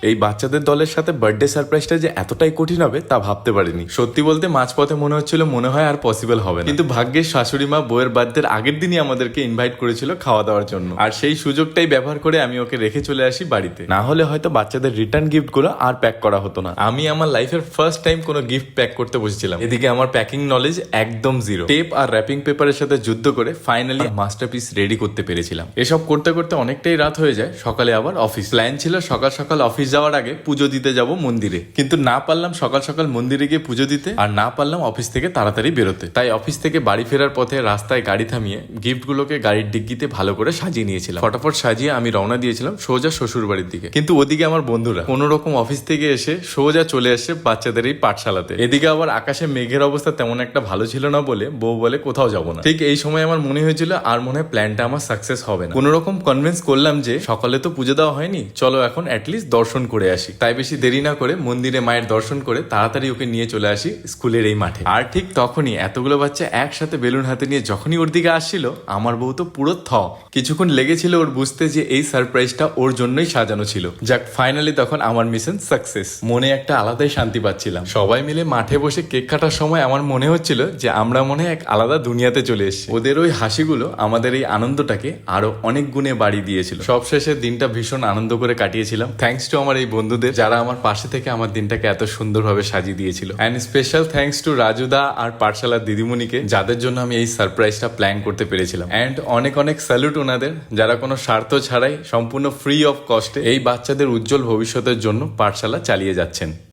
এই বাচ্চাদের দলের সাথে বার্থডে সারপ্রাইজটা যে এতটাই কঠিন হবে তা ভাবতে পারিনি। সত্যি বলতে মাঝপথে মনে হচ্ছিল মনে হয় আর পসিবল হবে না, কিন্তু ভাগ্যের শাশুড়ি মা বউয়ের বার্থডের আগের দিনই আমাদেরকে ইনভাইট করেছিল খাওয়া দাওয়ার জন্য, আর সেই সুযোগটাই ব্যবহার করে আমি ওকে রেখে চলে আসি বাড়িতে। না হলে হয়তো বাচ্চাদের রিটার্ন গিফট গুলো আর প্যাক করা হতো না। আমি আমার লাইফের ফার্স্ট টাইম কোনো গিফট প্যাক করতে বসেছিলাম। এদিকে আমার প্যাকিং নলেজ একদম জিরো। টেপ আর র্যাপিং পেপারের সাথে যুদ্ধ করে ফাইনালি মাস্টারপিস রেডি করতে পেরেছিলাম। এসব করতে করতে অনেকটাই রাত হয়ে যায়। সকালে আবার অফিস। প্ল্যান ছিল সকাল সকাল অফিস যাওয়ার আগে পুজো দিতে যাব মন্দিরে, কিন্তু না পারলাম সকাল সকাল মন্দিরে গিয়ে পুজো দিতে, আর না পারলাম অফিস থেকে তাড়াতাড়ি বেরোতে। তাই অফিস থেকে বাড়ি ফেরার পথে রাস্তায় গাড়ি থামিয়ে গিফট গুলোকে গাড়ির ডিগ্গিতে ভালো করে সাজিয়ে নিয়েছিলাম। ফটাফট সাজিয়ে আমি রওনা দিয়েছিলাম সোজা শ্বশুর বাড়ির দিকে। কিন্তু ওদিকে আমার বন্ধুরা কোন রকম অফিস থেকে এসে সোজা চলে আসে বাচ্চাদের এই পাঠশালাতে। এদিকে আবার আকাশে মেঘের অবস্থা তেমন একটা ভালো ছিল না বলে বউ বলে কোথাও যাবো না। ঠিক এই সময় আমার মনে হয়েছিল আর মনে হয় প্ল্যানটা আমার সাকসেস হবে না। কোন রকম কনভিন্স করলাম যে সকালে তো পুজো দেওয়া হয়নি, চলো এখন অ্যাটলিস্ট দর্শন করে আসি। তাই বেশি দেরি না করে মন্দিরে মায়ের দর্শন করে তাড়াতাড়ি ওকে নিয়ে চলে আসি স্কুলের এই মাঠে। আর ঠিক তখনই এতগুলো বাচ্চা একসাথে বেলুন হাতে নিয়ে যখনই ওর দিকে আসছিল, আমার বউ তো পুরো কিছুক্ষণ লেগেছিল ওর বুঝতে যে এই সারপ্রাইজটা ওর জন্যই সাজানো ছিল। যাক, ফাইনালি তখন আমার মিশন সাকসেস। মনে একটা আলাদাই শান্তি পাচ্ছিলাম। সবাই মিলে মাঠে বসে কেক কাটার সময় আমার মনে হচ্ছিল যে আমরা মনে হয় এক আলাদা দুনিয়াতে চলে এসেছি। ওদের ওই হাসিগুলো আমাদের এই আনন্দটাকে আরো অনেক গুণে বাড়ি দিয়েছিল। সবশেষে দিনটা ভীষণ আনন্দ করে কাটিয়েছিলাম, থ্যাঙ্কস টু আমার এই বন্ধুদের যারা আমার পাশে থেকে আমার দিনটাকে এত সুন্দরভাবে সাজিয়ে দিয়েছিল। অ্যান্ড স্পেশাল থ্যাঙ্কস টু রাজুদা আর পাঠশালার দিদিমণিকে, যাদের জন্য আমি এই সারপ্রাইজটা প্ল্যান করতে পেরেছিলাম। অ্যান্ড অনেক অনেক স্যালুট ওনাদের, যারা কোনো স্বার্থ ছাড়াই সম্পূর্ণ ফ্রি অফ কস্টে এই বাচ্চাদের উজ্জ্বল ভবিষ্যতের জন্য পাঠশালা চালিয়ে যাচ্ছেন।